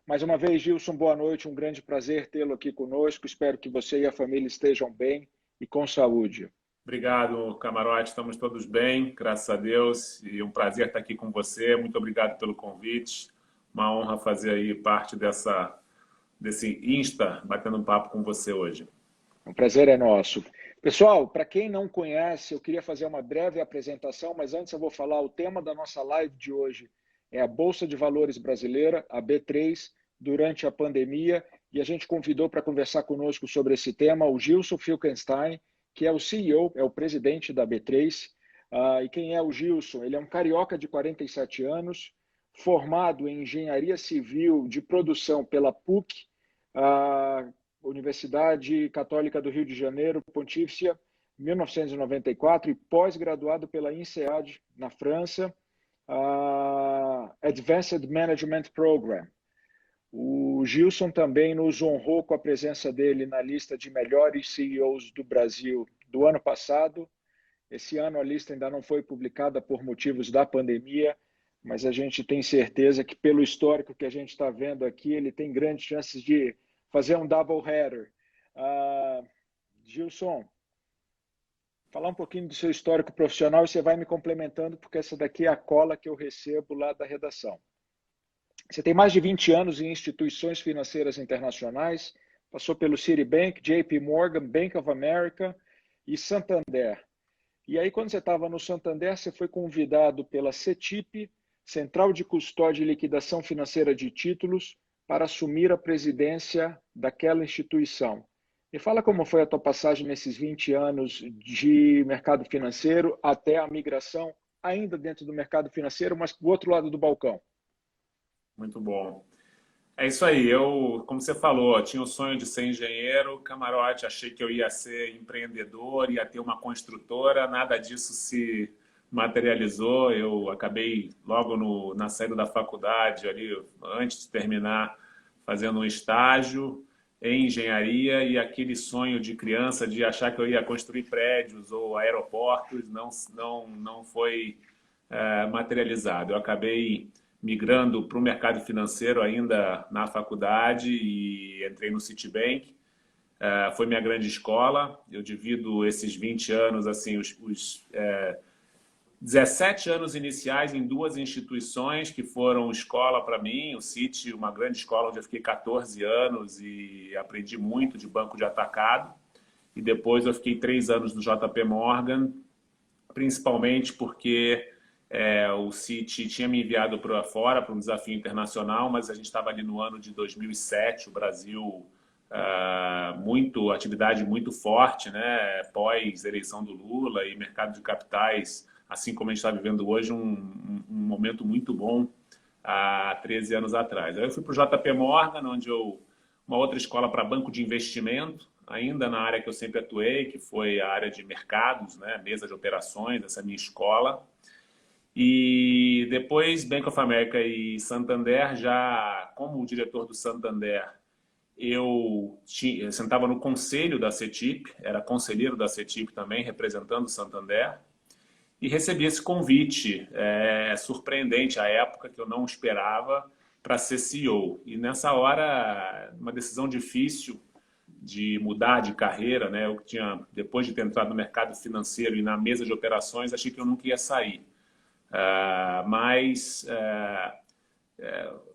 Mais uma vez, Gilson, boa noite. Um grande prazer tê-lo aqui conosco. Espero que você e a família estejam bem e com saúde. Obrigado, Camarote. Estamos todos bem, graças a Deus. E um prazer estar aqui com você. Muito obrigado pelo convite. Uma honra fazer aí parte desse Insta, batendo um papo com você hoje. O prazer é nosso. Pessoal, para quem não conhece, eu queria fazer uma breve apresentação, mas antes eu vou falar o tema da nossa live de hoje. É a Bolsa de Valores Brasileira, a B3, durante a pandemia. E a gente convidou para conversar conosco sobre esse tema o Gilson Finkelstein, que é o CEO, é o presidente da B3. E quem é o Gilson? Ele é um carioca de 47 anos, formado em Engenharia Civil de Produção pela PUC, Universidade Católica do Rio de Janeiro, Pontifícia, 1994, e pós-graduado pela INSEAD, na França, Advanced Management Program. O Gilson também nos honrou com a presença dele na lista de melhores CEOs do Brasil do ano passado. Esse ano a lista ainda não foi publicada por motivos da pandemia, mas a gente tem certeza que, pelo histórico que a gente está vendo aqui, ele tem grandes chances de fazer um double header. Gilson, falar um pouquinho do seu histórico profissional e você vai me complementando, porque essa daqui é a cola que eu recebo lá da redação. Você tem mais de 20 anos em instituições financeiras internacionais, passou pelo Citibank, JP Morgan, Bank of America e Santander. E aí, quando você estava no Santander, você foi convidado pela CETIP, Central de Custódia e Liquidação Financeira de Títulos, para assumir a presidência daquela instituição. Me fala como foi a tua passagem nesses 20 anos de mercado financeiro até a migração, ainda dentro do mercado financeiro, mas do outro lado do balcão. Muito bom. É isso aí. Eu, como você falou, tinha o sonho de ser engenheiro, Camarote, achei que eu ia ser empreendedor, ia ter uma construtora, nada disso se materializou. Eu acabei logo na saída da faculdade, ali, antes de terminar, fazendo um estágio em engenharia, e aquele sonho de criança de achar que eu ia construir prédios ou aeroportos não foi materializado. Eu acabei migrando para o mercado financeiro ainda na faculdade e entrei no Citibank. Foi minha grande escola. Eu divido esses 20 anos, assim, os 17 anos iniciais em duas instituições que foram escola para mim. O Citi, uma grande escola onde eu fiquei 14 anos e aprendi muito de banco de atacado. E depois eu fiquei 3 anos no JP Morgan, principalmente porque o Citi tinha me enviado para fora para um desafio internacional, mas a gente estava ali no ano de 2007, o Brasil, atividade muito forte, né? Pós-eleição do Lula e mercado de capitais, assim como a gente está vivendo hoje, um momento muito bom há 13 anos atrás. Aí eu fui para o JP Morgan, uma outra escola para banco de investimento, ainda na área que eu sempre atuei, que foi a área de mercados, né? Mesa de operações, essa minha escola. E depois Bank of America e Santander, já como diretor do Santander, eu sentava no conselho da CETIP, era conselheiro da CETIP também, representando o Santander, e recebi esse convite surpreendente à época, que eu não esperava, para ser CEO. E nessa hora, uma decisão difícil de mudar de carreira, né? Eu tinha, depois de ter entrado no mercado financeiro e na mesa de operações, achei que eu nunca ia sair.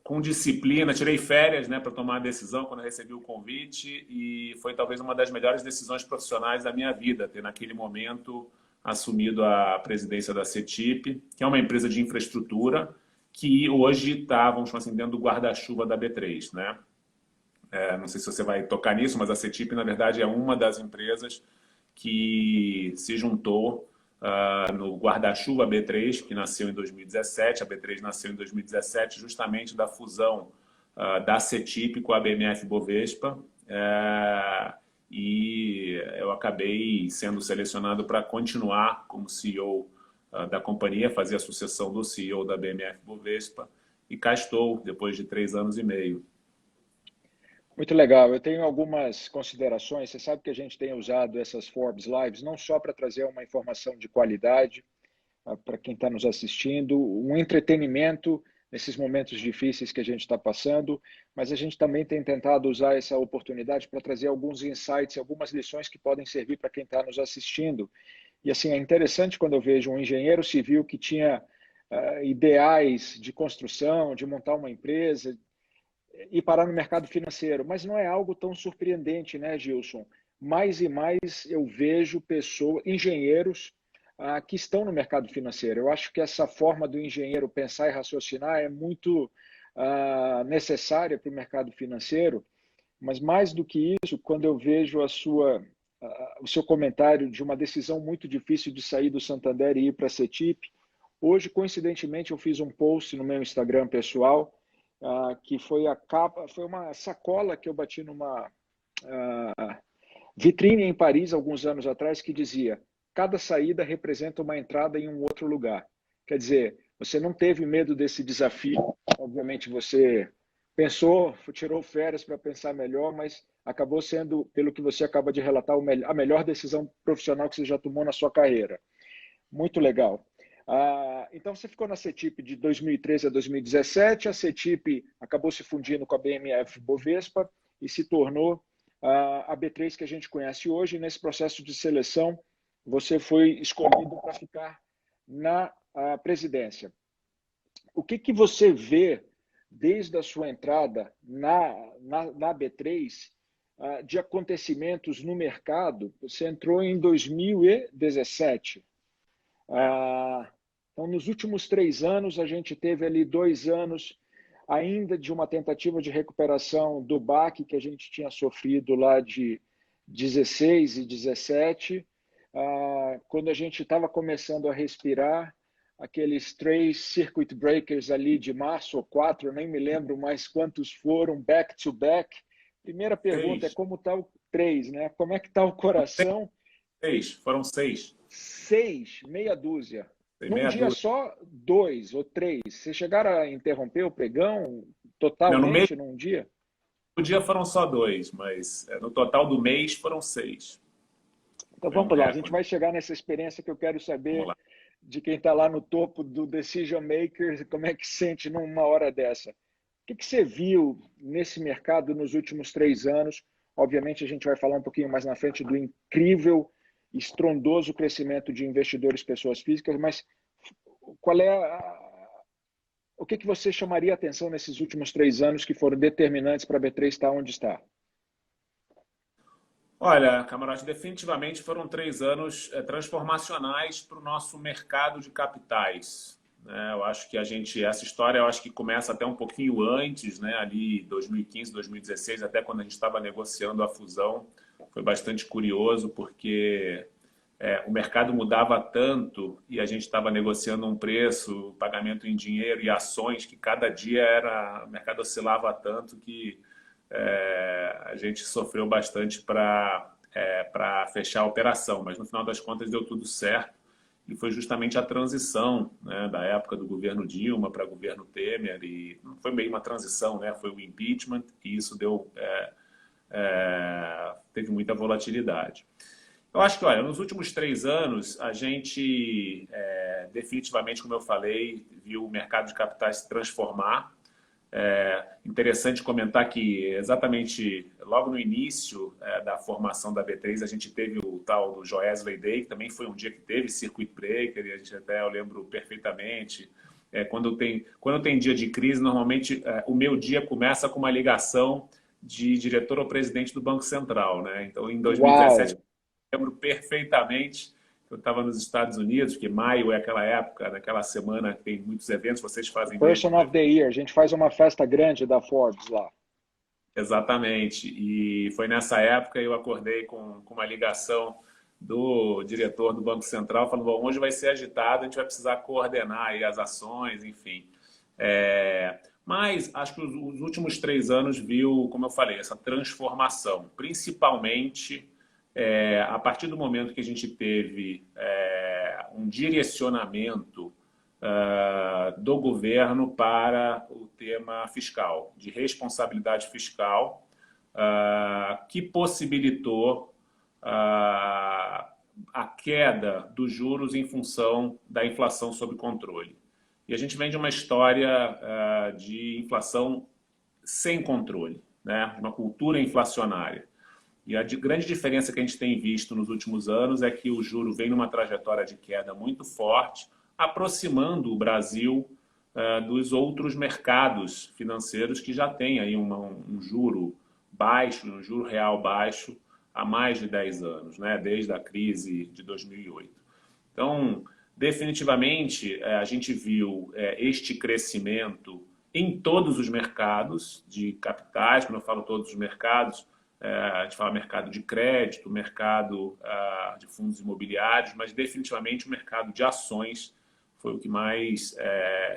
Com disciplina, tirei férias, né, para tomar a decisão quando eu recebi o convite, e foi talvez uma das melhores decisões profissionais da minha vida, ter naquele momento assumido a presidência da CETIP, que é uma empresa de infraestrutura que hoje está, vamos chamar assim, dentro do guarda-chuva da B3, né? Não sei se você vai tocar nisso, mas a CETIP, na verdade, é uma das empresas que se juntou no guarda-chuva B3, que nasceu em 2017. A B3 nasceu em 2017 justamente da fusão da CETIP com a BMF Bovespa, e eu acabei sendo selecionado para continuar como CEO da companhia, fazer a sucessão do CEO da BMF Bovespa, e cá estou, depois de 3 anos e meio. Muito legal. Eu tenho algumas considerações. Você sabe que a gente tem usado essas Forbes Lives não só para trazer uma informação de qualidade para quem está nos assistindo, um entretenimento, nesses momentos difíceis que a gente está passando, mas a gente também tem tentado usar essa oportunidade para trazer alguns insights, algumas lições que podem servir para quem está nos assistindo. E assim, é interessante quando eu vejo um engenheiro civil que tinha ideais de construção, de montar uma empresa e parar no mercado financeiro, mas não é algo tão surpreendente, né, Gilson? Mais e mais eu vejo pessoas, engenheiros, que estão no mercado financeiro. Eu acho que essa forma do engenheiro pensar e raciocinar é muito necessária para o mercado financeiro, mas mais do que isso, quando eu vejo o seu comentário de uma decisão muito difícil de sair do Santander e ir para a CETIP, hoje, coincidentemente, eu fiz um post no meu Instagram pessoal, que foi a capa, foi uma sacola que eu bati numa vitrine em Paris alguns anos atrás que dizia: cada saída representa uma entrada em um outro lugar. Quer dizer, você não teve medo desse desafio, obviamente você pensou, tirou férias para pensar melhor, mas acabou sendo, pelo que você acaba de relatar, a melhor decisão profissional que você já tomou na sua carreira. Muito legal. Então, você ficou na CETIP de 2013 a 2017, a CETIP acabou se fundindo com a BMF Bovespa e se tornou a B3 que a gente conhece hoje. E nesse processo de seleção, você foi escolhido para ficar na presidência. O que você vê desde a sua entrada na B3 de acontecimentos no mercado? Você entrou em 2017. Então, nos últimos 3 anos, a gente teve ali 2 anos ainda de uma tentativa de recuperação do baque que a gente tinha sofrido lá de 16 e 17, quando a gente estava começando a respirar, aqueles 3 circuit breakers ali de março ou 4, eu nem me lembro mais quantos foram, back to back. Primeira pergunta é como está o 3, né? Como é que está o coração? 6, foram 6. 6, meia dúzia. Num dia só, 2 ou 3. Vocês chegaram a interromper o pregão totalmente num dia? No dia foram só 2, mas no total do mês foram 6. Então vamos lá, a gente vai chegar nessa experiência que eu quero saber de quem está lá no topo do decision maker, como é que sente numa hora dessa. O que você viu nesse mercado nos últimos 3 anos? Obviamente a gente vai falar um pouquinho mais na frente do incrível, estrondoso crescimento de investidores pessoas físicas, mas qual é o que você chamaria a atenção nesses últimos 3 anos que foram determinantes para a B3 estar onde está? Olha, camarote, definitivamente foram 3 anos transformacionais para o nosso mercado de capitais. Eu acho que essa história eu acho que começa até um pouquinho antes, né? Ali 2015, 2016, até quando a gente estava negociando a fusão. Foi bastante curioso porque o mercado mudava tanto e a gente estava negociando um preço, pagamento em dinheiro e ações, que cada dia o mercado oscilava tanto que a gente sofreu bastante para fechar a operação, mas no final das contas deu tudo certo e foi justamente a transição, né, da época do governo Dilma para o governo Temer, e não foi meio uma transição, né, foi o impeachment e isso teve muita volatilidade. Eu acho que, olha, nos últimos 3 anos a gente definitivamente, como eu falei, viu o mercado de capitais se transformar. Interessante comentar que exatamente logo no início da formação da B3 a gente teve o tal do Joesley Day, que também foi um dia que teve circuit breaker, e a gente eu lembro perfeitamente. Quando tem dia de crise, normalmente o meu dia começa com uma ligação de diretor ou presidente do Banco Central, né? Então, em 2017, eu lembro perfeitamente. Eu estava nos Estados Unidos, porque maio é aquela época, naquela semana que tem muitos eventos, vocês fazem... Person of the Year, a gente faz uma festa grande da Forbes lá. Exatamente, e foi nessa época eu acordei com uma ligação do diretor do Banco Central, falando: bom, hoje vai ser agitado, a gente vai precisar coordenar aí as ações, enfim. Mas acho que os últimos 3 anos viu, como eu falei, essa transformação, principalmente... a partir do momento que a gente teve um direcionamento do governo para o tema fiscal, de responsabilidade fiscal, que possibilitou a queda dos juros em função da inflação sob controle. E a gente vem de uma história de inflação sem controle, né? Uma cultura inflacionária. E a grande diferença que a gente tem visto nos últimos anos é que o juro vem numa trajetória de queda muito forte, aproximando o Brasil dos outros mercados financeiros que já têm aí um juro baixo, um juro real baixo há mais de 10 anos, né? Desde a crise de 2008. Então, definitivamente, a gente viu este crescimento em todos os mercados de capitais. Quando eu falo todos os mercados, a gente fala mercado de crédito, mercado de fundos imobiliários, mas definitivamente o mercado de ações foi o que mais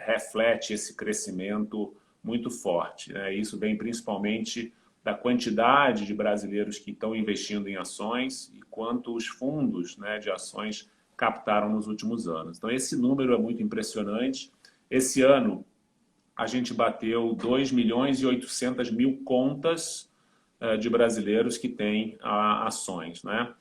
reflete esse crescimento muito forte, né? Isso vem principalmente da quantidade de brasileiros que estão investindo em ações e quanto os fundos, né, de ações captaram nos últimos anos. Então, esse número é muito impressionante. Esse ano, a gente bateu 2 milhões e 800 mil contas de brasileiros que têm ações, né?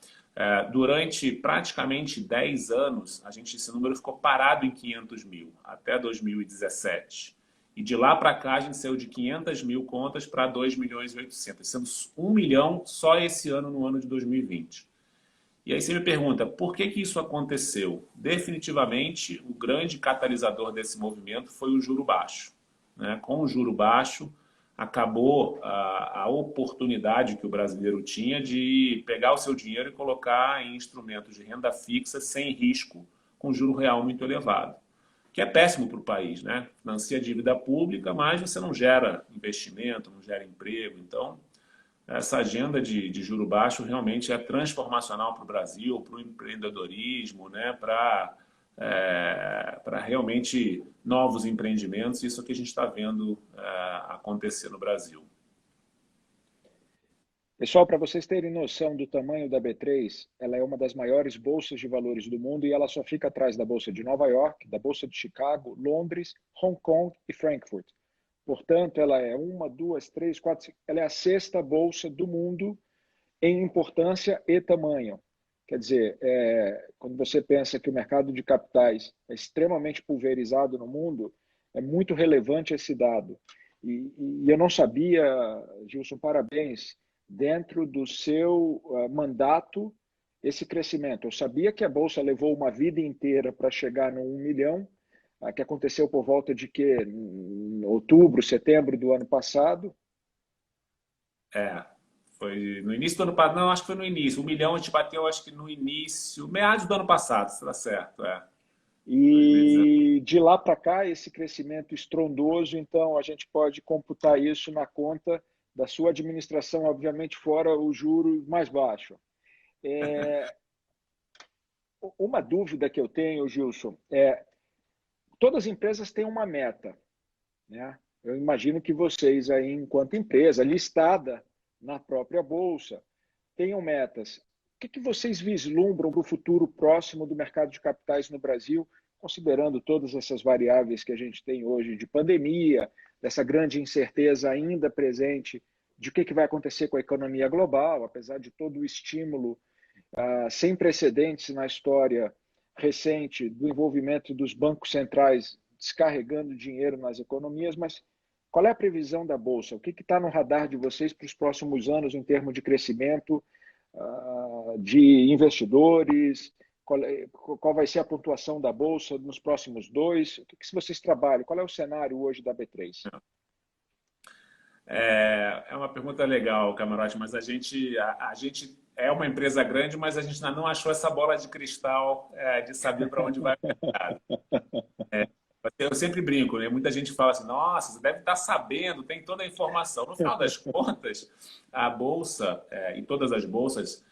Durante praticamente 10 anos, esse número ficou parado em 500 mil, até 2017. E de lá para cá, a gente saiu de 500 mil contas para 2 milhões e 800, sendo 1 milhão só esse ano, no ano de 2020. E aí você me pergunta, por que isso aconteceu? Definitivamente, o grande catalisador desse movimento foi o juro baixo, né? Com o juro baixo, acabou a oportunidade que o brasileiro tinha de pegar o seu dinheiro e colocar em instrumentos de renda fixa sem risco, com juro real muito elevado, que é péssimo para o país, né? Financia a dívida pública, mas você não gera investimento, não gera emprego. Então, essa agenda de juro baixo realmente é transformacional para o Brasil, para o empreendedorismo, né? Para realmente novos empreendimentos. Isso é o que a gente está vendo acontecer no Brasil. Pessoal, para vocês terem noção do tamanho da B3, ela é uma das maiores bolsas de valores do mundo e ela só fica atrás da Bolsa de Nova York, da Bolsa de Chicago, Londres, Hong Kong e Frankfurt. Portanto, ela é uma, duas, três, quatro, ela é a sexta bolsa do mundo em importância e tamanho. Quer dizer, quando você pensa que o mercado de capitais é extremamente pulverizado no mundo, é muito relevante esse dado. E eu não sabia, Gilson, parabéns, dentro do seu mandato, esse crescimento. Eu sabia que a Bolsa levou uma vida inteira para chegar no 1 milhão, que aconteceu por volta de que? Outubro, setembro do ano passado. Foi no início do ano passado, não, acho que foi no início. 1 milhão a gente bateu, acho que no início, meados do ano passado, se está certo, E de lá para cá, esse crescimento estrondoso, então a gente pode computar isso na conta da sua administração, obviamente fora o juro mais baixo. Uma dúvida que eu tenho, Gilson, todas as empresas têm uma meta, né? Eu imagino que vocês aí, enquanto empresa listada na própria bolsa, tenham metas. O que vocês vislumbram para o futuro próximo do mercado de capitais no Brasil, considerando todas essas variáveis que a gente tem hoje de pandemia, dessa grande incerteza ainda presente de o que vai acontecer com a economia global, apesar de todo o estímulo sem precedentes na história recente do envolvimento dos bancos centrais descarregando dinheiro nas economias, mas qual é a previsão da Bolsa? O que está no radar de vocês para os próximos anos em termos de crescimento de investidores? Qual vai ser a pontuação da Bolsa nos próximos 2? O que vocês trabalham? Qual é o cenário hoje da B3? É uma pergunta legal, Camarote, mas a gente é uma empresa grande, mas a gente ainda não achou essa bola de cristal de saber para onde vai o mercado. Eu sempre brinco, né? Muita gente fala assim, nossa, você deve estar sabendo, tem toda a informação. No final das contas, a Bolsa e todas as bolsas,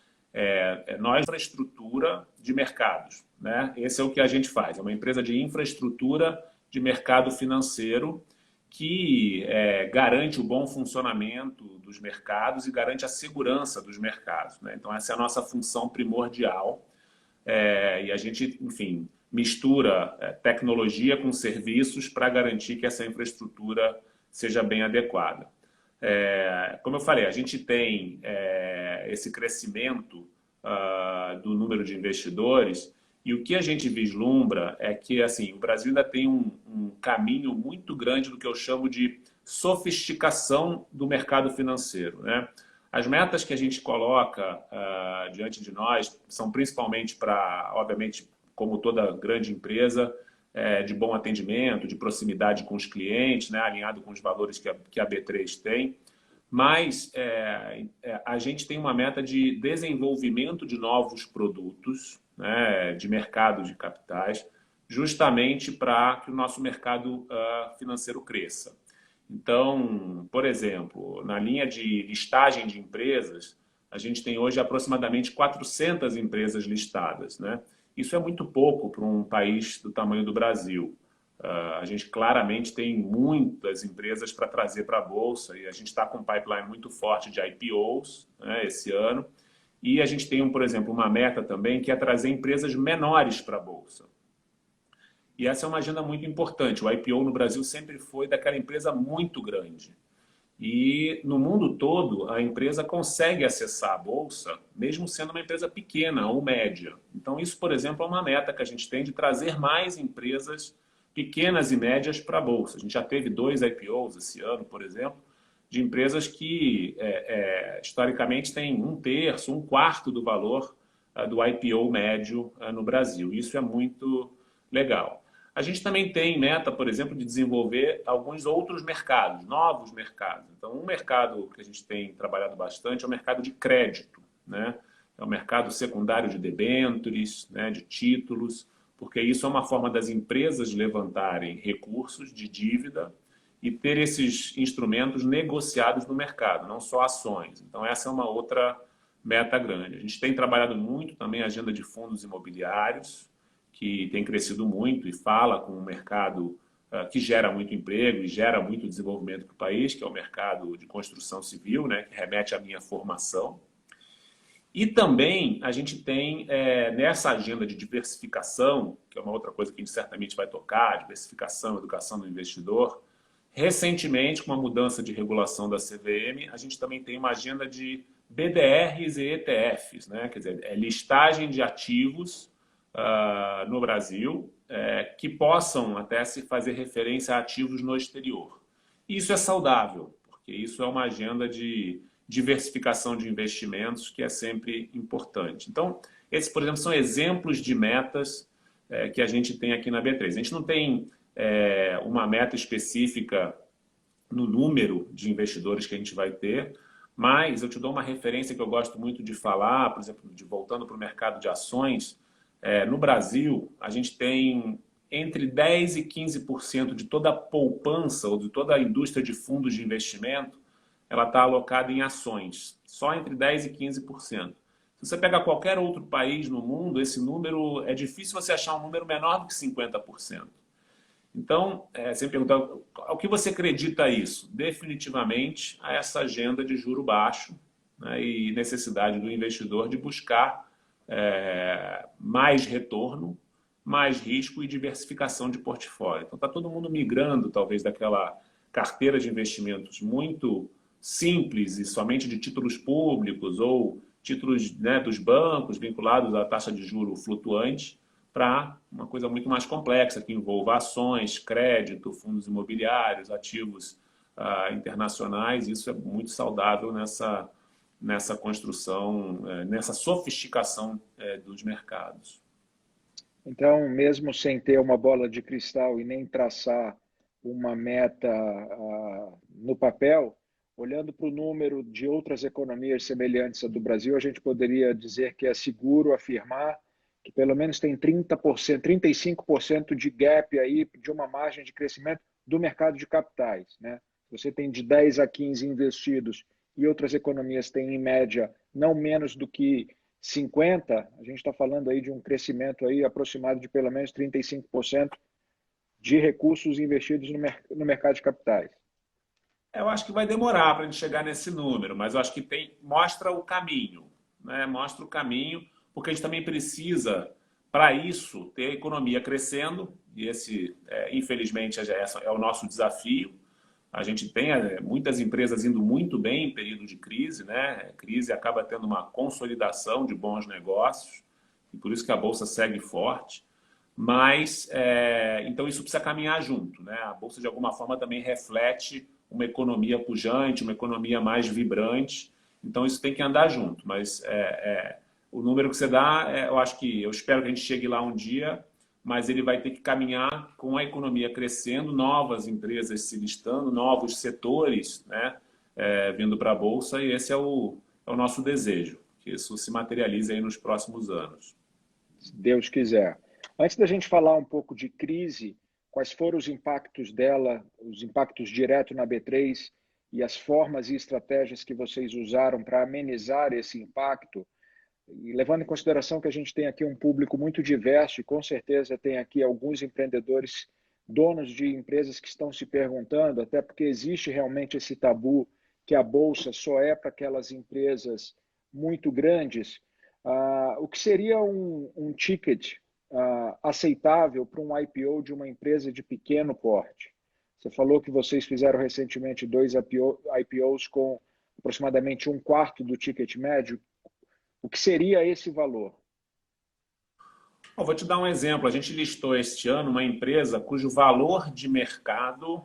nós infraestrutura de mercados, né? Esse é o que a gente faz, é uma empresa de infraestrutura de mercado financeiro que garante o bom funcionamento dos mercados e garante a segurança dos mercados, né? Então, essa é a nossa função primordial. E a gente, enfim, mistura tecnologia com serviços para garantir que essa infraestrutura seja bem adequada. Como eu falei, a gente tem esse crescimento do número de investidores e o que a gente vislumbra é que assim, o Brasil ainda tem um caminho muito grande do que eu chamo de sofisticação do mercado financeiro, né? As metas que a gente coloca diante de nós são principalmente para, obviamente, como toda grande empresa, de bom atendimento, de proximidade com os clientes, né, alinhado com os valores que a B3 tem. Mas a gente tem uma meta de desenvolvimento de novos produtos, né, de mercado de capitais, justamente para que o nosso mercado financeiro cresça. Então, por exemplo, na linha de listagem de empresas, a gente tem hoje aproximadamente 400 empresas listadas, né? Isso é muito pouco para um país do tamanho do Brasil. A gente claramente tem muitas empresas para trazer para a Bolsa e a gente está com um pipeline muito forte de IPOs, né, esse ano. E a gente tem, por exemplo, uma meta também que é trazer empresas menores para a Bolsa. E essa é uma agenda muito importante. O IPO no Brasil sempre foi daquela empresa muito grande. E no mundo todo, a empresa consegue acessar a Bolsa, mesmo sendo uma empresa pequena ou média. Então, isso, por exemplo, é uma meta que a gente tem de trazer mais empresas pequenas e médias para a Bolsa. A gente já teve 2 IPOs esse ano, por exemplo, de empresas que, historicamente, têm 1/3, 1/4 do valor do IPO médio no Brasil. Isso é muito legal. A gente também tem meta, por exemplo, de desenvolver alguns outros mercados, novos mercados. Então, um mercado que a gente tem trabalhado bastante é o mercado de crédito, né? É o mercado secundário de debêntures, né, de títulos, porque isso é uma forma das empresas levantarem recursos de dívida e ter esses instrumentos negociados no mercado, não só ações. Então, essa é uma outra meta grande. A gente tem trabalhado muito também a agenda de fundos imobiliários, que tem crescido muito e fala com um mercado que gera muito emprego e gera muito desenvolvimento para o país, que é o mercado de construção civil, né, que remete à minha formação. E também a gente tem, nessa agenda de diversificação, que é uma outra coisa que a gente certamente vai tocar, diversificação, educação do investidor, recentemente, com a mudança de regulação da CVM, a gente também tem uma agenda de BDRs e ETFs, né? Quer dizer, listagem de ativos no Brasil, que possam até se fazer referência a ativos no exterior. Isso é saudável, porque isso é uma agenda de diversificação de investimentos que é sempre importante. Então, esses, por exemplo, são exemplos de metas que a gente tem aqui na B3. A gente não tem uma meta específica no número de investidores que a gente vai ter, mas eu te dou uma referência que eu gosto muito de falar, por exemplo, voltando para o mercado de ações. No Brasil, a gente tem entre 10% e 15% de toda a poupança ou de toda a indústria de fundos de investimento, ela está alocada em ações, só entre 10% e 15%. Se você pega qualquer outro país no mundo, esse número, é difícil você achar um número menor do que 50%. Então, você me pergunta, ao que você acredita isso? Definitivamente a essa agenda de juro baixo, né, e necessidade do investidor de buscar mais retorno, mais risco e diversificação de portfólio. Então, está todo mundo migrando, talvez, daquela carteira de investimentos muito simples e somente de títulos públicos ou títulos, né, dos bancos vinculados à taxa de juro flutuante para uma coisa muito mais complexa, que envolva ações, crédito, fundos imobiliários, ativos internacionais. Isso é muito saudável nessa construção, nessa sofisticação dos mercados. Então, mesmo sem ter uma bola de cristal e nem traçar uma meta no papel, olhando para o número de outras economias semelhantes à do Brasil, a gente poderia dizer que é seguro afirmar que pelo menos tem 30%, 35% de gap aí, de uma margem de crescimento do mercado de capitais, né? Você tem de 10 a 15 investidos e outras economias têm, em média, não menos do que 50, a gente está falando aí de um crescimento aí aproximado de pelo menos 35% de recursos investidos no mercado de capitais. Eu acho que vai demorar para a gente chegar nesse número, mas eu acho que mostra o caminho, né? Mostra o caminho, porque a gente também precisa, para isso, ter a economia crescendo, e esse, infelizmente, é o nosso desafio. A gente tem muitas empresas indo muito bem em período de crise, né? A crise acaba tendo uma consolidação de bons negócios, e por isso que a Bolsa segue forte. Mas, então isso precisa caminhar junto, né? A Bolsa, de alguma forma, também reflete uma economia pujante, uma economia mais vibrante. Então, isso tem que andar junto. Mas o número que você dá, eu espero que a gente chegue lá um dia, mas ele vai ter que caminhar com a economia crescendo, novas empresas se listando, novos setores, né, vindo para a Bolsa, e esse é o nosso desejo, que isso se materialize aí nos próximos anos. Se Deus quiser. Antes da gente falar um pouco de crise, quais foram os impactos dela, os impactos diretos na B3 e as formas e estratégias que vocês usaram para amenizar esse impacto? E levando em consideração que a gente tem aqui um público muito diverso e com certeza tem aqui alguns empreendedores, donos de empresas que estão se perguntando, até porque existe realmente esse tabu que a bolsa só é para aquelas empresas muito grandes. O que seria um ticket aceitável para um IPO de uma empresa de pequeno porte? Você falou que vocês fizeram recentemente 2 IPOs com aproximadamente um quarto do ticket médio. O que seria esse valor? Eu vou te dar um exemplo. A gente listou este ano uma empresa cujo valor de mercado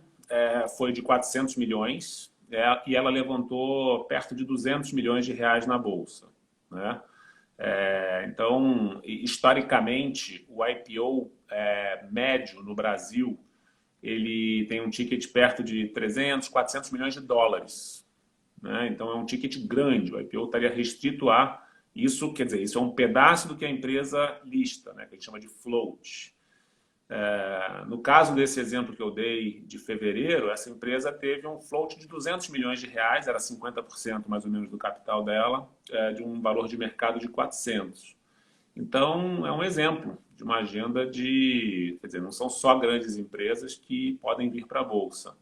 foi de 400 milhões e ela levantou perto de 200 milhões de reais na Bolsa, né? Então, historicamente, o IPO médio no Brasil, ele tem um ticket perto de 300, 400 milhões de dólares, né? Então, é um ticket grande. O IPO estaria restrito a isso, quer dizer, isso é um pedaço do que a empresa lista, né, que a gente chama de float. No caso desse exemplo que eu dei de fevereiro, essa empresa teve um float de 200 milhões de reais, era 50% mais ou menos do capital dela, de um valor de mercado de 400. Então, é um exemplo de uma agenda de... Quer dizer, não são só grandes empresas que podem vir para a Bolsa.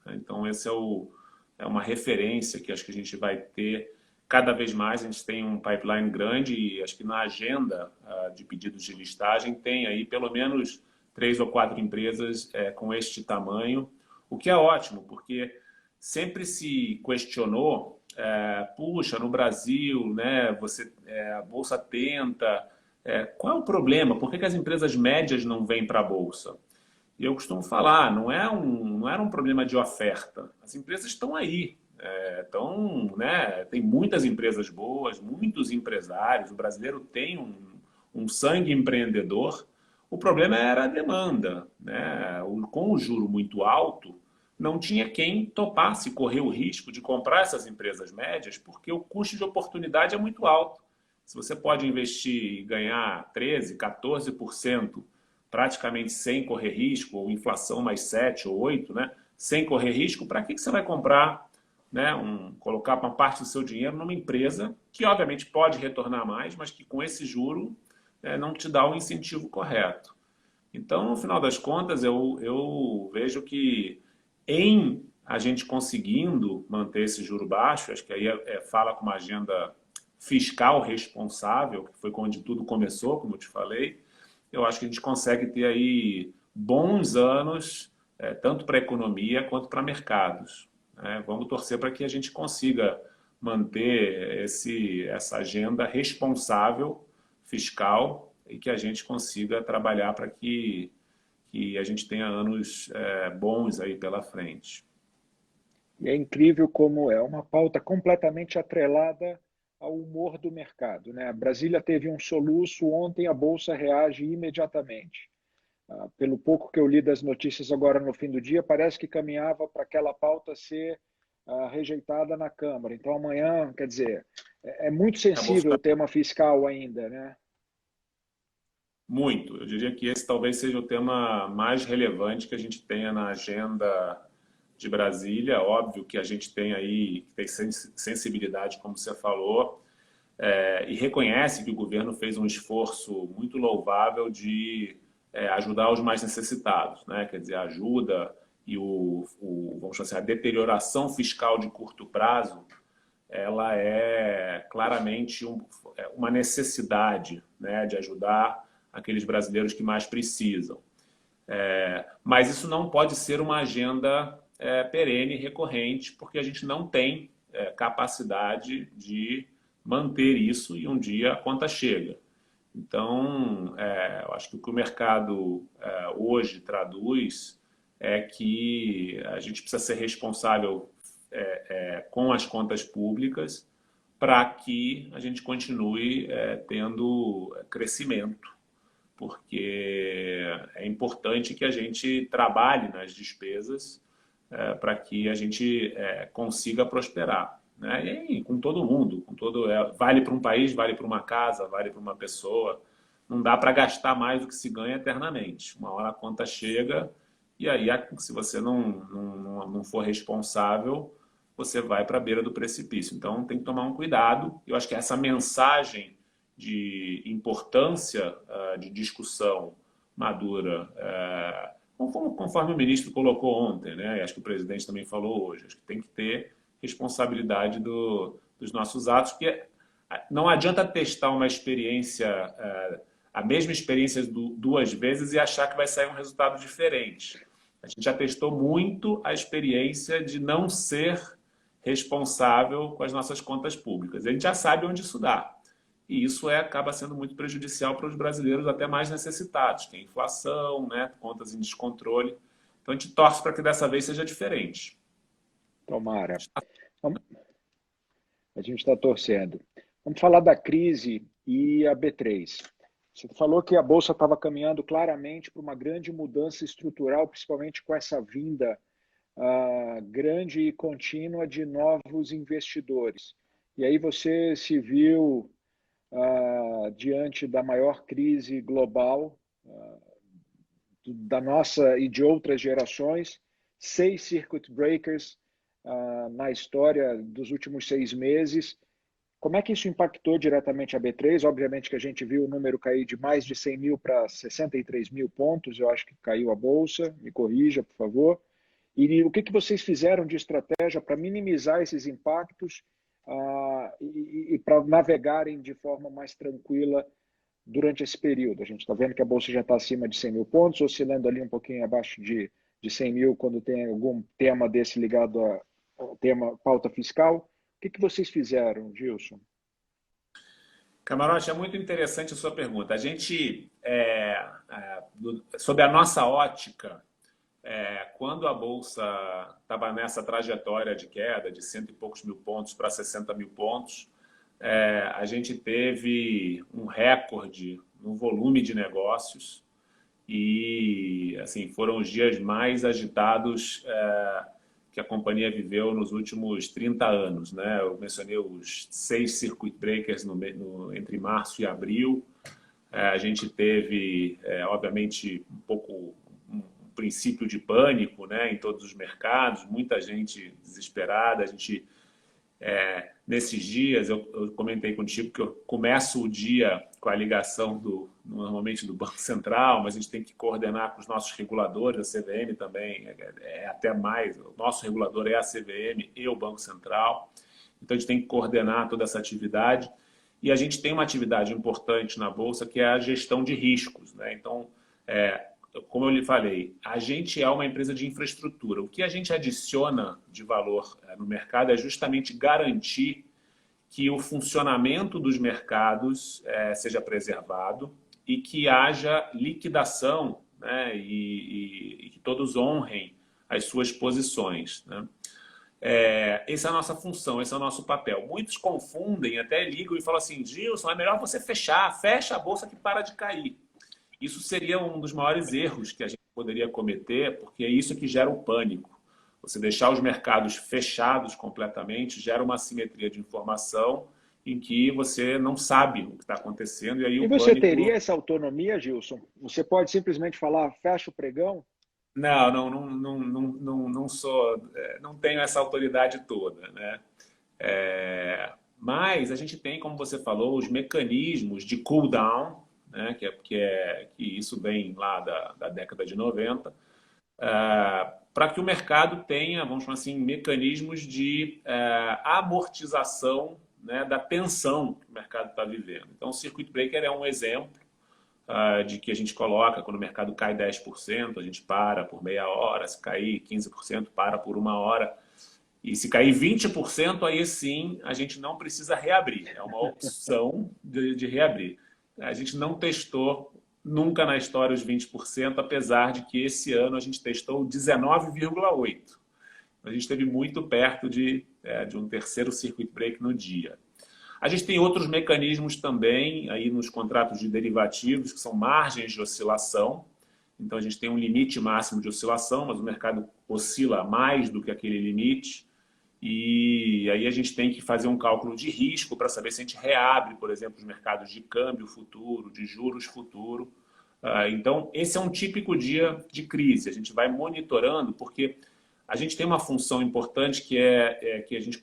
Então, esse é uma referência que acho que a gente vai ter cada vez mais. A gente tem um pipeline grande e acho que na agenda de pedidos de listagem tem aí pelo menos 3 ou 4 empresas com este tamanho, o que é ótimo, porque sempre se questionou, puxa, no Brasil, né, a Bolsa tenta, qual é o problema? Por que as empresas médias não vêm para a Bolsa? E eu costumo falar, não era um problema de oferta. As empresas estão aí. Né, tem muitas empresas boas, muitos empresários. O brasileiro tem um sangue empreendedor. O problema era a demanda, né? Com o juro muito alto, não tinha quem topasse correr o risco de comprar essas empresas médias, porque o custo de oportunidade é muito alto. Se você pode investir e ganhar 13%, 14%, praticamente sem correr risco, ou inflação mais 7 ou 8, né? Sem correr risco, para que você vai comprar, né, colocar uma parte do seu dinheiro numa empresa que, obviamente, pode retornar mais, mas que com esse juro não te dá o incentivo correto. Então, no final das contas, eu vejo que em a gente conseguindo manter esse juro baixo, acho que aí fala com uma agenda fiscal responsável, que foi onde tudo começou, como eu te falei, eu acho que a gente consegue ter aí bons anos, tanto para a economia quanto para mercados. Vamos torcer para que a gente consiga manter essa agenda responsável fiscal e que a gente consiga trabalhar para que a gente tenha anos bons aí pela frente. E é incrível como é uma pauta completamente atrelada ao humor do mercado, né? A Brasília teve um soluço, ontem a Bolsa reage imediatamente. Pelo pouco que eu li das notícias agora no fim do dia, parece que caminhava para aquela pauta ser rejeitada na Câmara. Então amanhã, quer dizer, é muito sensível o tema fiscal ainda, né? Muito. Eu diria que esse talvez seja o tema mais relevante que a gente tenha na agenda de Brasília. Óbvio que a gente tem aí, tem sensibilidade, como você falou, e reconhece que o governo fez um esforço muito louvável de ajudar os mais necessitados, né? Quer dizer, a ajuda e vamos chamar assim, a deterioração fiscal de curto prazo, ela é claramente uma necessidade, né, de ajudar aqueles brasileiros que mais precisam. Mas isso não pode ser uma agenda perene, recorrente, porque a gente não tem capacidade de manter isso e um dia a conta chega. Então, eu acho que o que o mercado hoje traduz é que a gente precisa ser responsável com as contas públicas para que a gente continue tendo crescimento, porque é importante que a gente trabalhe nas despesas para que a gente consiga prosperar, né? E com todo mundo, vale para um país, vale para uma casa, vale para uma pessoa. Não dá para gastar mais do que se ganha eternamente. Uma hora a conta chega e aí, se você não for responsável, você vai para a beira do precipício. Então, tem que tomar um cuidado. Eu acho que essa mensagem de importância de discussão madura, conforme o ministro colocou ontem, né? E acho que o presidente também falou hoje, acho que tem que ter responsabilidade dos nossos atos, porque não adianta testar uma experiência, a mesma experiência duas vezes e achar que vai sair um resultado diferente. A gente já testou muito a experiência de não ser responsável com as nossas contas públicas. A gente já sabe onde isso dá. E isso acaba sendo muito prejudicial para os brasileiros até mais necessitados, que é a inflação, né, contas em descontrole. Então, a gente torce para que dessa vez seja diferente. Tomara. A gente está torcendo. Vamos falar da crise e a B3. Você falou que a Bolsa estava caminhando claramente para uma grande mudança estrutural, principalmente com essa vinda grande e contínua de novos investidores. E aí você se viu diante da maior crise global da nossa e de outras gerações, 6 circuit breakers na história dos últimos 6 meses. Como é que isso impactou diretamente a B3? Obviamente que a gente viu o número cair de mais de 100 mil para 63 mil pontos, eu acho que caiu a Bolsa, me corrija, por favor. E o que vocês fizeram de estratégia para minimizar esses impactos e para navegarem de forma mais tranquila durante esse período? A gente está vendo que a Bolsa já está acima de 100 mil pontos, oscilando ali um pouquinho abaixo de 100 mil quando tem algum tema desse ligado ao tema pauta fiscal. O que vocês fizeram, Gilson? Camarote, é muito interessante a sua pergunta. A gente, sob a nossa ótica, quando a Bolsa estava nessa trajetória de queda de 100 e poucos mil pontos para 60 mil pontos, a gente teve um recorde no volume de negócios e assim, foram os dias mais agitados que a companhia viveu nos últimos 30 anos, né? Eu mencionei os 6 circuit breakers entre março e abril. A gente teve, obviamente, um princípio de pânico, né, em todos os mercados, muita gente desesperada. A gente, nesses dias, eu comentei contigo que eu começo o dia com a ligação normalmente do Banco Central, mas a gente tem que coordenar com os nossos reguladores, a CVM também, até mais, o nosso regulador é a CVM e o Banco Central, então a gente tem que coordenar toda essa atividade, e a gente tem uma atividade importante na Bolsa que é a gestão de riscos, né? Então, como eu lhe falei, a gente é uma empresa de infraestrutura. O que a gente adiciona de valor no mercado é justamente garantir que o funcionamento dos mercados seja preservado e que haja liquidação, né, e que todos honrem as suas posições, né? Essa é a nossa função, esse é o nosso papel. Muitos confundem, até ligam e falam assim: Gilson, é melhor você fecha a bolsa que para de cair. Isso seria um dos maiores erros que a gente poderia cometer, porque é isso que gera o pânico. Você deixar os mercados fechados completamente gera uma assimetria de informação em que você não sabe o que está acontecendo. E você teria essa autonomia, Gilson? Você pode simplesmente falar, fecha o pregão? Não sou, não tenho essa autoridade toda, né? Mas a gente tem, como você falou, os mecanismos de cool down, né? que isso vem lá da década de 90, para que o mercado tenha, vamos chamar assim, mecanismos de amortização, né, da tensão que o mercado está vivendo. Então, o circuit breaker é um exemplo de que a gente coloca quando o mercado cai 10%, a gente para por meia hora, se cair 15%, para por uma hora. E se cair 20%, aí sim a gente não precisa reabrir. É uma opção de reabrir. a gente não testou nunca na história os 20%, apesar de que esse ano a gente testou 19,8%. A gente esteve muito perto de um terceiro circuit break no dia. A gente tem outros mecanismos também aí nos contratos de derivativos, que são margens de oscilação. Então, a gente tem um limite máximo de oscilação, mas o mercado oscila mais do que aquele limite. E aí a gente tem que fazer um cálculo de risco para saber se a gente reabre, por exemplo, os mercados de câmbio futuro, de juros futuro. Então, esse é um típico dia de crise. A gente vai monitorando, porque a gente tem uma função importante que a gente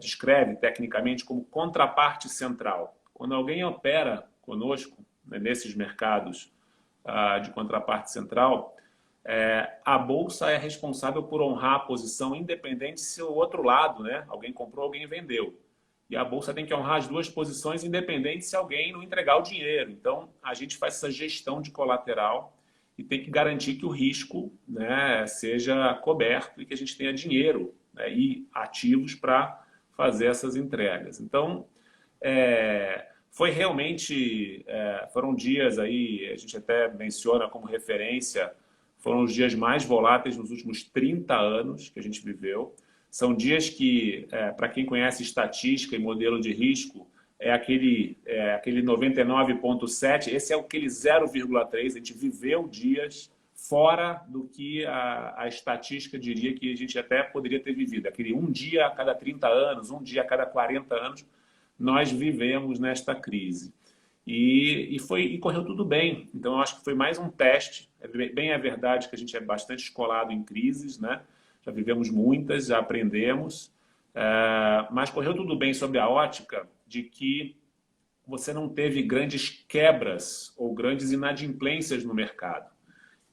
descreve tecnicamente como contraparte central. Quando alguém opera conosco, né, nesses mercados de contraparte central, a Bolsa é responsável por honrar a posição independente se o outro lado, né, alguém comprou, alguém vendeu. E a Bolsa tem que honrar as duas posições independente se alguém não entregar o dinheiro. Então, a gente faz essa gestão de colateral e tem que garantir que o risco, né, seja coberto e que a gente tenha dinheiro, né, e ativos para fazer essas entregas. Então, foi realmente, foram dias aí, a gente até menciona como referência, foram os dias mais voláteis nos últimos 30 anos que a gente viveu. São dias que, para quem conhece estatística e modelo de risco, aquele 99,7, esse é aquele 0,3, a gente viveu dias fora do que a estatística diria que a gente até poderia ter vivido. Aquele um dia a cada 30 anos, um dia a cada 40 anos, nós vivemos nesta crise. E correu tudo bem. Então, eu acho que foi mais um teste. Bem é verdade que a gente é bastante escolado em crises, né? Já vivemos muitas, já aprendemos. Mas correu tudo bem sob a ótica de que você não teve grandes quebras ou grandes inadimplências no mercado.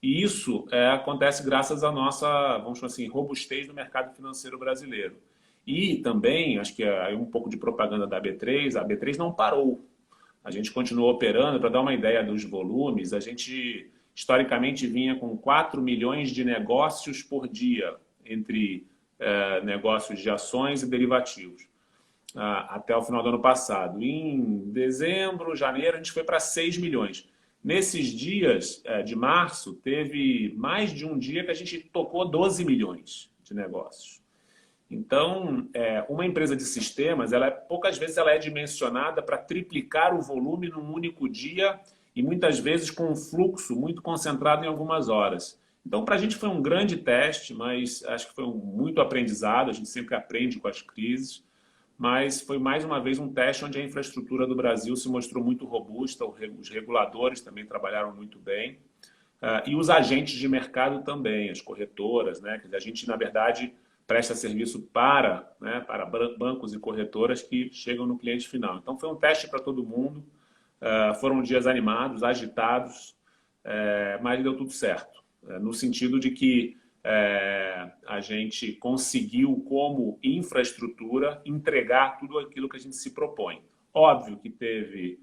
E isso acontece graças à nossa, vamos chamar assim, robustez no mercado financeiro brasileiro. E também, acho que é um pouco de propaganda da B3, a B3 não parou. A gente continuou operando. Para dar uma ideia dos volumes, a gente historicamente vinha com 4 milhões de negócios por dia, entre negócios de ações e derivativos, até o final do ano passado. Em dezembro, janeiro, a gente foi para 6 milhões. Nesses dias de março, teve mais de um dia que a gente tocou 12 milhões de negócios. Então, uma empresa de sistemas, poucas vezes ela é dimensionada para triplicar o volume num único dia e muitas vezes com um fluxo muito concentrado em algumas horas. Então, para a gente foi um grande teste, mas acho que foi muito aprendizado, a gente sempre aprende com as crises, mas foi mais uma vez um teste onde a infraestrutura do Brasil se mostrou muito robusta, os reguladores também trabalharam muito bem, e os agentes de mercado também, as corretoras, né? Quer dizer, a gente, na verdade, presta serviço para bancos e corretoras que chegam no cliente final. Então, foi um teste para todo mundo. Foram dias animados, agitados, mas deu tudo certo. No sentido de que a gente conseguiu, como infraestrutura, entregar tudo aquilo que a gente se propõe. Óbvio que teve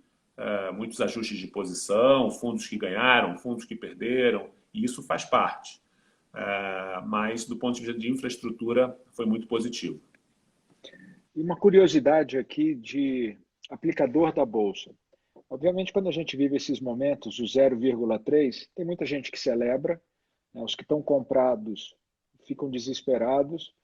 muitos ajustes de posição, fundos que ganharam, fundos que perderam, e isso faz parte. Mas, do ponto de vista de infraestrutura, foi muito positivo. E uma curiosidade aqui de aplicador da Bolsa. Obviamente, quando a gente vive esses momentos, o 0,3, tem muita gente que celebra, né? Os que estão comprados ficam desesperados,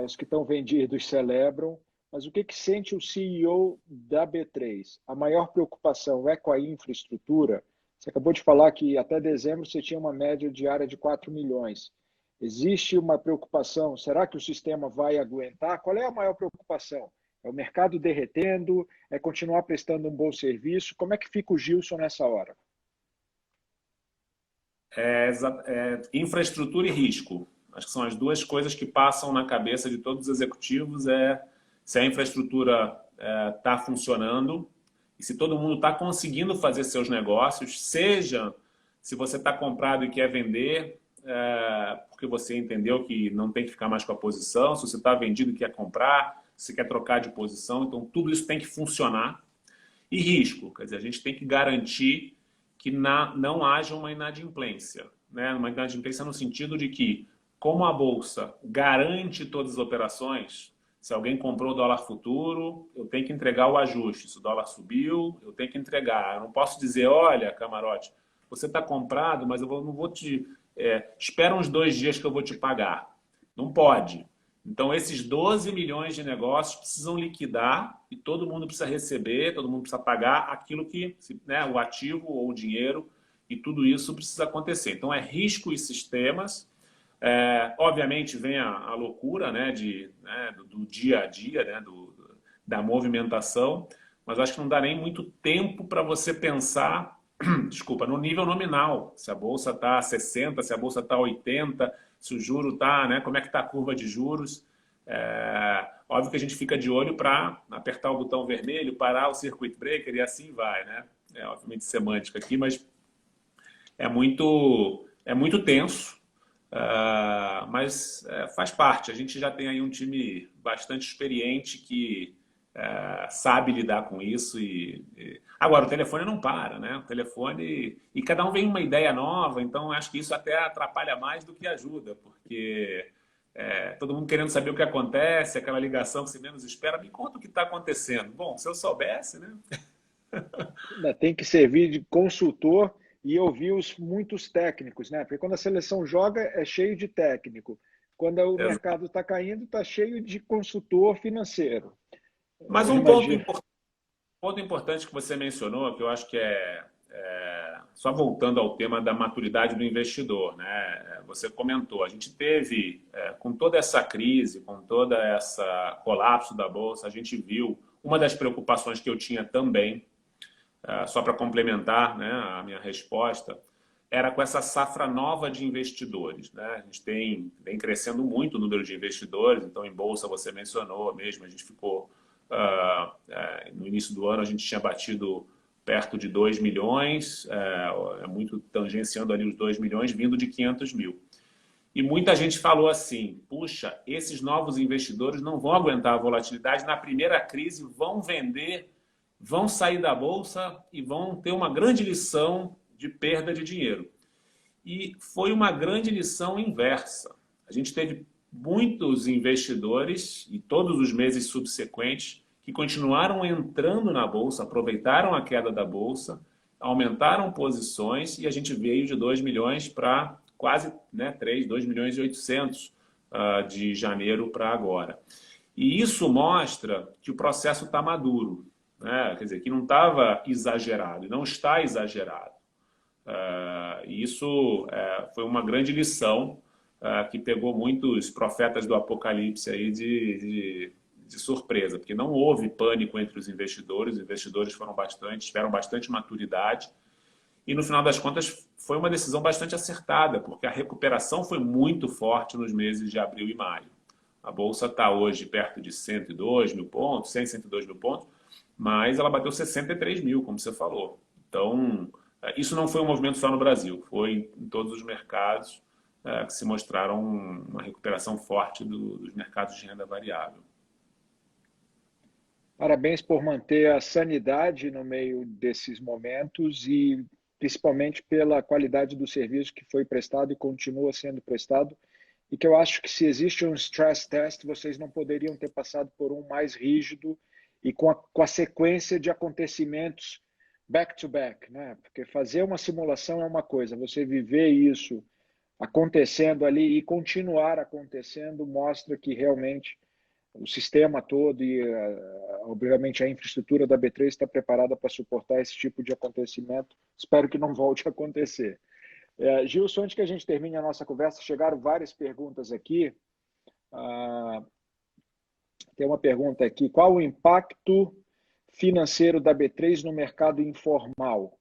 os que estão vendidos celebram, mas o que sente o CEO da B3? A maior preocupação é com a infraestrutura? Você acabou de falar que até dezembro você tinha uma média diária de 4 milhões. Existe uma preocupação, será que o sistema vai aguentar? Qual é a maior preocupação? É o mercado derretendo? É continuar prestando um bom serviço? Como é que fica o Gilson nessa hora? Infraestrutura e risco. Acho que são as duas coisas que passam na cabeça de todos os executivos. Se a infraestrutura está funcionando e se todo mundo está conseguindo fazer seus negócios, seja se você está comprado e quer vender, porque você entendeu que não tem que ficar mais com a posição, se você está vendido e quer comprar, se quer trocar de posição, então tudo isso tem que funcionar. E risco, quer dizer, a gente tem que garantir que não haja uma inadimplência, né? Uma inadimplência no sentido de que, como a Bolsa garante todas as operações, Se alguém comprou o dólar futuro, eu tenho que entregar o ajuste. Se o dólar subiu, eu tenho que entregar. Eu não posso dizer, olha, camarote, você está comprado, mas não vou te... espera uns 2 dias que eu vou te pagar. Não pode. Então, esses 12 milhões de negócios precisam liquidar e todo mundo precisa receber, todo mundo precisa pagar aquilo que, né, o ativo ou o dinheiro, e tudo isso precisa acontecer. Então, é risco e sistemas. Obviamente, vem a loucura, né, do dia a dia, né, da movimentação, mas acho que não dá nem muito tempo para você pensar, desculpa, no nível nominal. Se a bolsa está a 60, se a bolsa está a 80, se o juro está, né, como é que está a curva de juros. Óbvio que a gente fica de olho para apertar o botão vermelho, parar o circuit breaker e assim vai, né? Obviamente semântica aqui, mas é muito tenso, mas faz parte. A gente já tem aí um time bastante experiente que sabe lidar com isso. Agora, o telefone não para, né? O telefone... E cada um vem uma ideia nova, então acho que isso até atrapalha mais do que ajuda, porque todo mundo querendo saber o que acontece, aquela ligação que você menos espera. Me conta o que está acontecendo. Bom, se eu soubesse, né? Tem que servir de consultor e ouvir muitos técnicos, né? Porque quando a seleção joga, é cheio de técnico. Quando o mercado está caindo, está cheio de consultor financeiro. Mas um ponto importante que você mencionou, que eu acho que só voltando ao tema da maturidade do investidor, né? Você comentou, a gente teve, com toda essa crise, com toda essa colapso da Bolsa, a gente viu uma das preocupações que eu tinha também, só para complementar, né, a minha resposta, era com essa safra nova de investidores, né? A gente vem crescendo muito o número de investidores, então em Bolsa você mencionou mesmo, a gente ficou, no início do ano a gente tinha batido perto de 2 milhões, muito tangenciando ali os 2 milhões, vindo de 500 mil. E muita gente falou assim, puxa, esses novos investidores não vão aguentar a volatilidade, na primeira crise vão vender, vão sair da Bolsa e vão ter uma grande lição de perda de dinheiro. E foi uma grande lição inversa. A gente teve muitos investidores, e todos os meses subsequentes, que continuaram entrando na Bolsa, aproveitaram a queda da Bolsa, aumentaram posições, e a gente veio de 2 milhões para quase 3, 2 milhões e 800 de janeiro para agora. E isso mostra que o processo está maduro, né? Quer dizer, que não estava exagerado, e não está exagerado. E isso foi uma grande lição que pegou muitos profetas do Apocalipse aí de surpresa, porque não houve pânico entre os investidores tiveram bastante maturidade, e no final das contas foi uma decisão bastante acertada, porque a recuperação foi muito forte nos meses de abril e maio. A Bolsa está hoje perto de 102 mil pontos, 102 mil pontos, mas ela bateu 63 mil, como você falou. Então, isso não foi um movimento só no Brasil, foi em todos os mercados que se mostraram uma recuperação forte dos mercados de renda variável. Parabéns por manter a sanidade no meio desses momentos e principalmente pela qualidade do serviço que foi prestado e continua sendo prestado, e que eu acho que se existe um stress test, vocês não poderiam ter passado por um mais rígido e com a sequência de acontecimentos back-to-back, né? Porque fazer uma simulação é uma coisa, você viver isso acontecendo ali e continuar acontecendo mostra que realmente o sistema todo e, obviamente, a infraestrutura da B3 está preparada para suportar esse tipo de acontecimento. Espero que não volte a acontecer. Gilson, antes que a gente termine a nossa conversa, chegaram várias perguntas aqui. Tem uma pergunta aqui. Qual o impacto financeiro da B3 no mercado informal?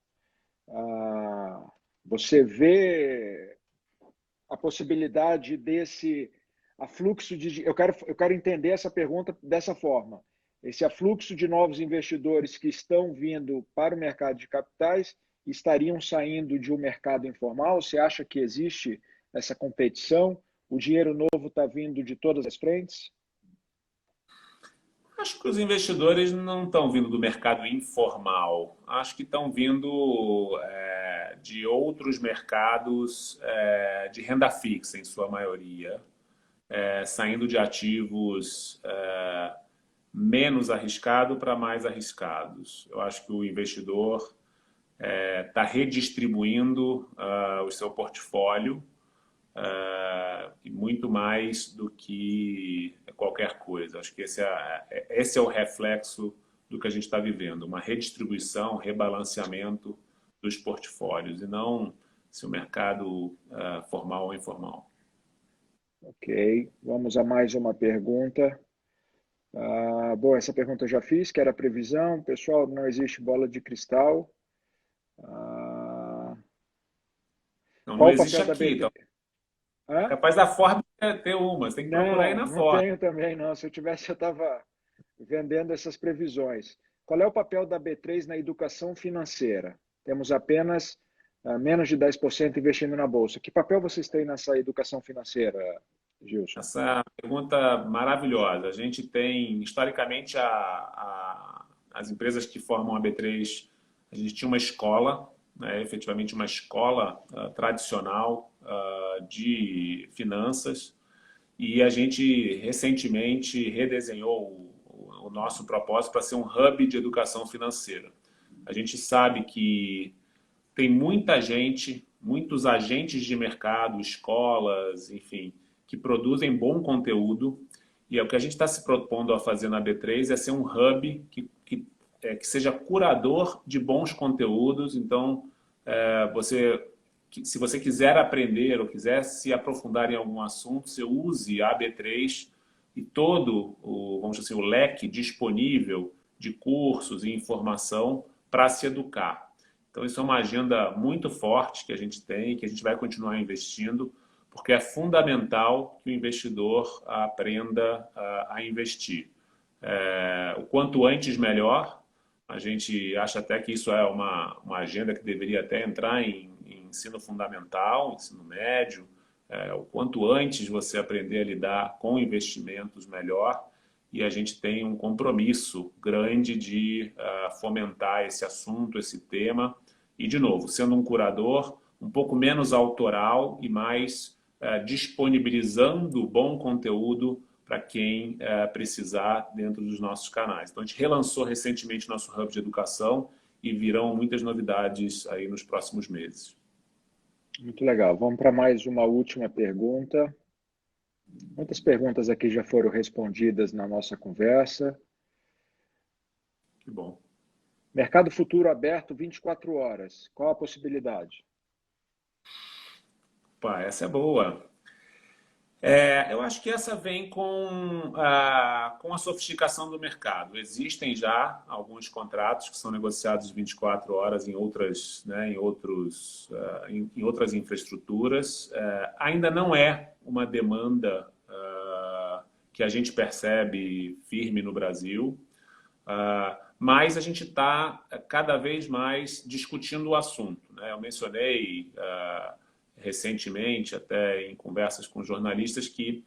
Você vê a possibilidade desse afluxo de... Eu quero entender essa pergunta dessa forma. Esse afluxo de novos investidores que estão vindo para o mercado de capitais estariam saindo de um mercado informal? Você acha que existe essa competição? O dinheiro novo está vindo de todas as frentes? Acho que os investidores não estão vindo do mercado informal. Acho que estão vindo de outros mercados de renda fixa, em sua maioria. saindo de ativos menos arriscados para mais arriscados. Eu acho que o investidor está redistribuindo o seu portfólio e muito mais do que qualquer coisa. Acho que esse é o reflexo do que a gente está vivendo, uma redistribuição, rebalanceamento dos portfólios, e não se o mercado formal ou informal. Ok, vamos a mais uma pergunta. Bom, essa pergunta eu já fiz, que era a previsão. Pessoal, não existe bola de cristal. Não Qual o existe papel da aqui. Então, B3? Hã? capaz da Forbes ter uma, você tem que procurar aí Não, na não Forbes. tenho também, não. Se eu tivesse, eu estava vendendo essas previsões. Qual é o papel da B3 na educação financeira? Temos apenas menos de 10% investindo na Bolsa. Que papel vocês têm nessa educação financeira, Gilson? Essa pergunta maravilhosa. A gente tem, historicamente, as empresas que formam a B3, a gente tinha uma escola, né, efetivamente uma escola tradicional de finanças, e a gente recentemente redesenhou o nosso propósito para ser um hub de educação financeira. A gente sabe que tem muita gente, muitos agentes de mercado, escolas, enfim, que produzem bom conteúdo. E é o que a gente está se propondo a fazer na B3 é ser um hub que seja curador de bons conteúdos. Então, se você quiser aprender ou quiser se aprofundar em algum assunto, você use a B3 e todo vamos dizer assim, o leque disponível de cursos e informação para se educar. Então, isso é uma agenda muito forte que a gente tem, que a gente vai continuar investindo, porque é fundamental que o investidor aprenda a investir. O quanto antes, melhor. A gente acha até que isso é uma agenda que deveria até entrar em ensino fundamental, ensino médio. O quanto antes você aprender a lidar com investimentos, melhor. E a gente tem um compromisso grande de fomentar esse assunto, esse tema. E, de novo, sendo um curador um pouco menos autoral e mais disponibilizando bom conteúdo para quem precisar dentro dos nossos canais. Então, a gente relançou recentemente nosso hub de educação e virão muitas novidades aí nos próximos meses. Muito legal. Vamos para mais uma última pergunta. Muitas perguntas aqui já foram respondidas na nossa conversa. Que bom. Mercado futuro aberto 24 horas. Qual a possibilidade? Pá, essa é boa. Eu acho que essa vem com a sofisticação do mercado. Existem já alguns contratos que são negociados 24 horas em outras, né, em outras infraestruturas. Ainda não é uma demanda que a gente percebe firme no Brasil, mas a gente está cada vez mais discutindo o assunto, né? Eu mencionei recentemente, até em conversas com jornalistas, que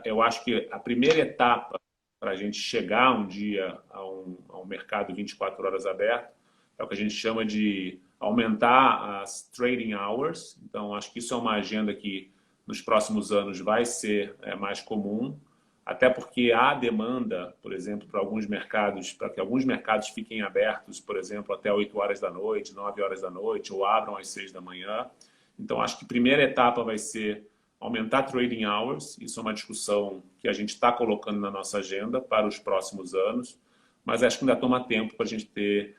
eu acho que a primeira etapa para a gente chegar um dia a um mercado 24 horas aberto é o que a gente chama de aumentar as trading hours. Então, acho que isso é uma agenda que nos próximos anos vai ser mais comum, até porque há demanda, por exemplo, para alguns mercados, para que alguns mercados fiquem abertos, por exemplo, até 8 horas da noite, 9 horas da noite, ou abram às 6 da manhã. Então, acho que a primeira etapa vai ser aumentar trading hours. Isso é uma discussão que a gente está colocando na nossa agenda para os próximos anos, mas acho que ainda toma tempo para a gente ter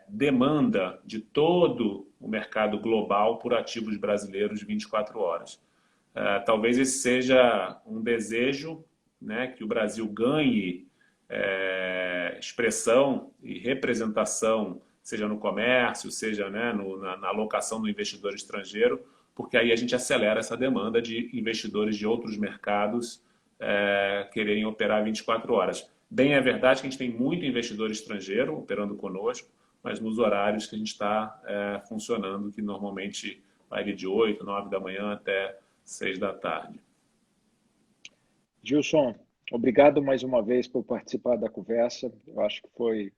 demanda de todo o mercado global por ativos brasileiros de 24 horas. Talvez esse seja um desejo, né, que o Brasil ganhe expressão e representação, seja no comércio, seja, né, na alocação do investidor estrangeiro, porque aí a gente acelera essa demanda de investidores de outros mercados quererem operar 24 horas. Bem, é verdade que a gente tem muito investidor estrangeiro operando conosco, mas nos horários que a gente está funcionando, que normalmente vai de 8, 9 da manhã até 6 da tarde. Gilson, obrigado mais uma vez por participar da conversa. Eu acho que foi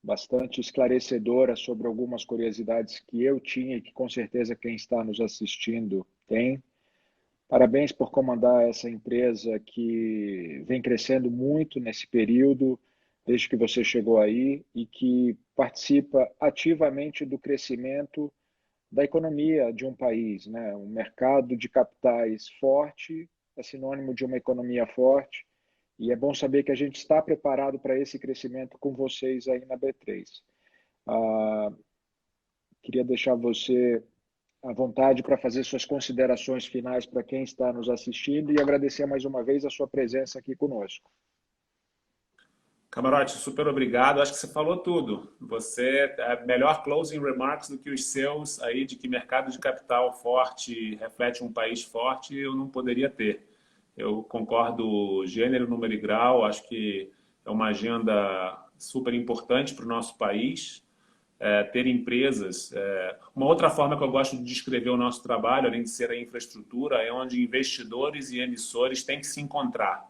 bastante esclarecedora sobre algumas curiosidades que eu tinha e que com certeza quem está nos assistindo tem. Parabéns por comandar essa empresa que vem crescendo muito nesse período, desde que você chegou aí, e que participa ativamente do crescimento da economia de um país, né? Um mercado de capitais forte é sinônimo de uma economia forte, e é bom saber que a gente está preparado para esse crescimento com vocês aí na B3. Ah, queria deixar você à vontade para fazer suas considerações finais para quem está nos assistindo e agradecer mais uma vez a sua presença aqui conosco. Camarote, super obrigado. Acho que você falou tudo. Você é melhor closing remarks do que os seus aí de que mercado de capital forte reflete um país forte, eu não poderia ter. Eu concordo gênero, número e grau. Acho que é uma agenda super importante para o nosso país. Ter empresas. Uma outra forma que eu gosto de descrever o nosso trabalho, além de ser a infraestrutura, é onde investidores e emissores têm que se encontrar,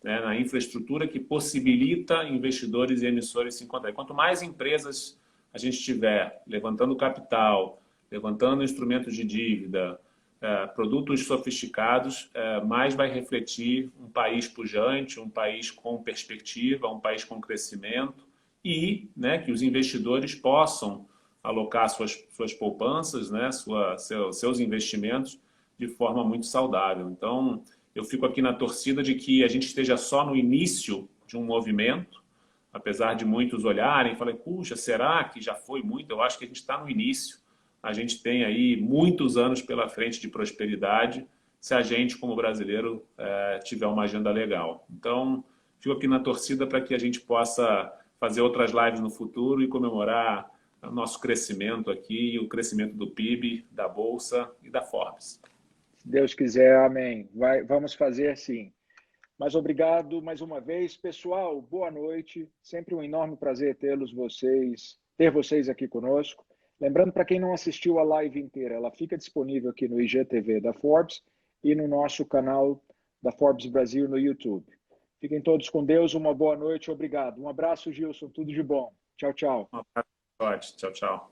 né? Na infraestrutura que possibilita investidores e emissores se encontrarem. Quanto mais empresas a gente tiver levantando capital, levantando instrumentos de dívida, produtos sofisticados, mais vai refletir um país pujante, um país com perspectiva, um país com crescimento, e, né, que os investidores possam alocar suas poupanças, né, seus investimentos de forma muito saudável. Então, eu fico aqui na torcida de que a gente esteja só no início de um movimento, apesar de muitos olharem e falarem, puxa, será que já foi muito? Eu acho que a gente está no início. A gente tem aí muitos anos pela frente de prosperidade, se a gente, como brasileiro, tiver uma agenda legal. Então, fico aqui na torcida para que a gente possa fazer outras lives no futuro e comemorar o nosso crescimento aqui e o crescimento do PIB, da Bolsa e da Forbes. Se Deus quiser, amém. Vamos fazer sim. Mas obrigado mais uma vez. Pessoal, boa noite. Sempre um enorme prazer ter vocês aqui conosco. Lembrando, para quem não assistiu a live inteira, ela fica disponível aqui no IGTV da Forbes e no nosso canal da Forbes Brasil no YouTube. Fiquem todos com Deus, uma boa noite, obrigado. Um abraço, Gilson, tudo de bom. Tchau, tchau. Um abraço, tchau, tchau.